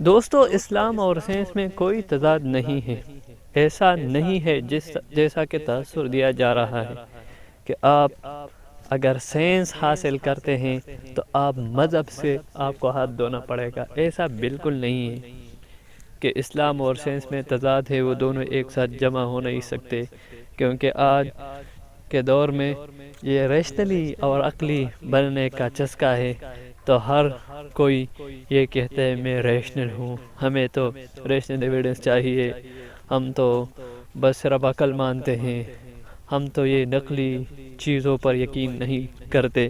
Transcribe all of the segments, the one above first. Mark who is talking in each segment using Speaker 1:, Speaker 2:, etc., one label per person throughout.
Speaker 1: دوستو، اسلام اور سائنس میں کوئی تضاد نہیں ہے۔ ایسا نہیں ہے جیسا کہ تاثر دیا جا رہا ہے کہ آپ اگر سائنس حاصل کرتے ہیں تو آپ مذہب سے آپ کو ہاتھ دھونا پڑے گا۔ ایسا بالکل نہیں ہے کہ اسلام اور سائنس میں تضاد ہے، وہ دونوں ایک ساتھ جمع ہو نہیں سکتے، کیونکہ آج کے دور میں یہ ریشنلی اور عقلی بننے کا چسکا ہے، تو ہر کوئی یہ کہتا ہے میں ریشنل ہوں، ہمیں تو ریشنل ایویڈنس چاہیے، ہم تو بس صرف عقل مانتے ہیں، ہم تو یہ نقلی چیزوں پر یقین نہیں کرتے۔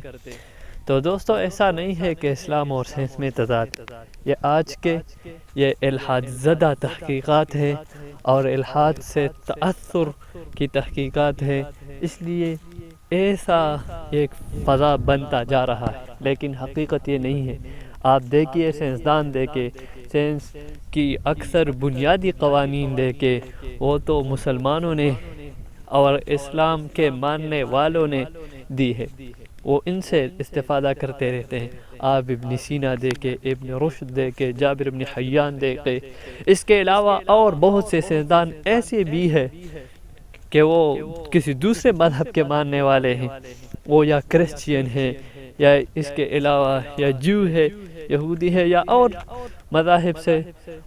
Speaker 1: تو دوستو، ایسا نہیں ہے کہ اسلام اور سائنس میں تضاد، یہ آج کے یہ الحاد زدہ تحقیقات ہے اور الحاد سے تأثر کی تحقیقات ہے، اس لیے ایسا ایک فضا بنتا جا رہا ہے، لیکن حقیقت یہ نہیں ہے۔ آپ دیکھیے، سائنسدان دیکھے، سائنس کی اکثر بنیادی قوانین دیکھے، وہ تو مسلمانوں نے اور اسلام کے ماننے والوں نے دی ہے، وہ ان سے استفادہ کرتے رہتے ہیں۔ آپ ابن سینا دیکھے، ابن رشد دیکھے، جابر بن حیان دیکھے، اس کے علاوہ اور بہت سے سائنسدان ایسے بھی ہیں کہ وہ کسی دوسرے مذہب کے ماننے والے ہیں، وہ یا کرسچین ہے، یا اس کے علاوہ یا جو ہے، یہودی ہے، یا اور مذاہب سے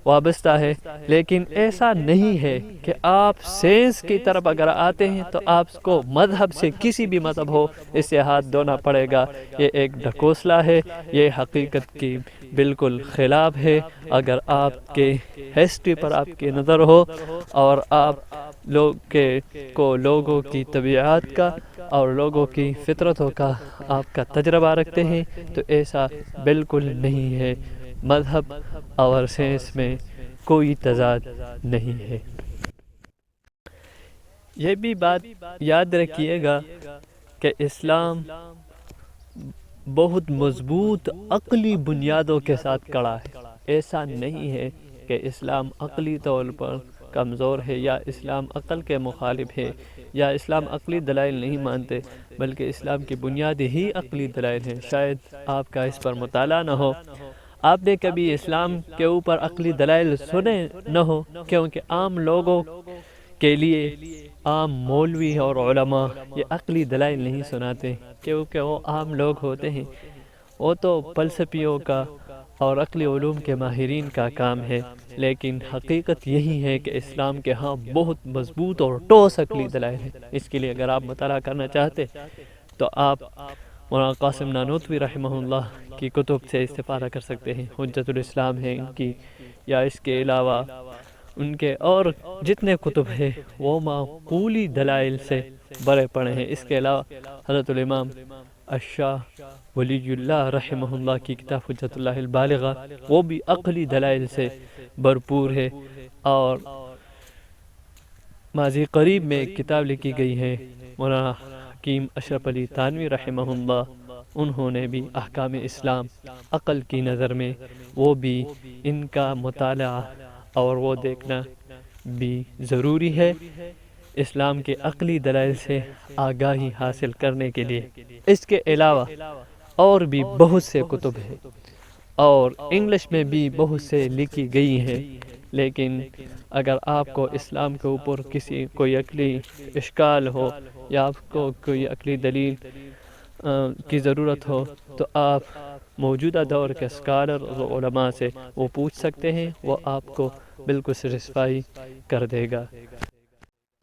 Speaker 1: وابستہ ہے، لیکن ایسا نہیں ہے کہ آپ سائنس کی طرف اگر آتے ہیں تو آپ کو مذہب سے، کسی بھی مذہب ہو، اس سے ہاتھ دھونا پڑے گا۔ یہ ایک ڈھکوسلا ہے، یہ حقیقت کی بالکل خلاف ہے۔ اگر آپ کے ہسٹری پر آپ کی نظر ہو اور آپ لوگوں کی طبیعت کا اور لوگوں کی فطرتوں کا آپ کا تجربہ رکھتے ہیں، تو ایسا بالکل نہیں ہے۔ مذہب اور سائنس میں کوئی تضاد نہیں ہے۔ یہ بھی بات یاد رکھیے گا کہ اسلام بہت مضبوط عقلی بنیادوں کے ساتھ کھڑا ہے۔ ایسا نہیں ہے کہ اسلام عقلی طور پر کمزور ہے، یا اسلام عقل کے مخالف ہے، یا اسلام عقلی دلائل نہیں مانتے، بلکہ اسلام کی بنیادی ہی عقلی دلائل ہیں۔ شاید آپ کا اس پر مطالعہ نہ ہو، آپ نے کبھی اسلام کے اوپر عقلی دلائل سنے نہ ہو، کیونکہ عام لوگوں کے لیے، عام مولوی اور علماء یہ عقلی دلائل نہیں سناتے، کیونکہ وہ عام لوگ ہوتے ہیں، وہ تو فلسفیوں کا اور عقلی علوم کے ماہرین کا کام ہے۔ لیکن حقیقت یہی ہے کہ اسلام کے ہاں بہت مضبوط اور ٹھوس عقلی دلائل ہیں۔ اس کے لیے اگر آپ مطالعہ کرنا چاہتے تو آپ مولانا قاسم نانوتوی رحمہ اللہ کی کتب سے استفادہ کر سکتے ہیں۔ حجت الاسلام ہے ان کی، یا اس کے علاوہ ان کے اور جتنے کتب ہیں وہ معقولی دلائل سے بھرے پڑے ہیں۔ اس کے علاوہ حضرت الامام الشاہ ولی اللہ رحمہ اللہ کی کتاب حجت اللہ البالغہ، وہ بھی عقلی دلائل سے بھرپور ہے۔ اور ماضی قریب میں ایک کتاب لکھی گئی ہے مولانا حکیم اشرف علی تھانوی رحمہ اللہ، انہوں نے بھی احکام اسلام عقل کی نظر میں، وہ بھی ان کا مطالعہ اور وہ دیکھنا بھی ضروری ہے اسلام کے عقلی دلائل سے آگاہی حاصل کرنے کے لیے۔ اس کے علاوہ اور بھی بہت سے کتب ہیں، اور انگلش میں بھی بہت سے لکھی گئی ہیں، لیکن اگر آپ کو اسلام کے اوپر کوئی عقلی اشکال ہو، یا آپ کو کوئی عقلی دلیل کی ضرورت ہو، تو آپ موجودہ دور کے اسکالر اور علماء سے وہ پوچھ سکتے ہیں، وہ آپ کو بالکل سیٹسفائی کر دے گا۔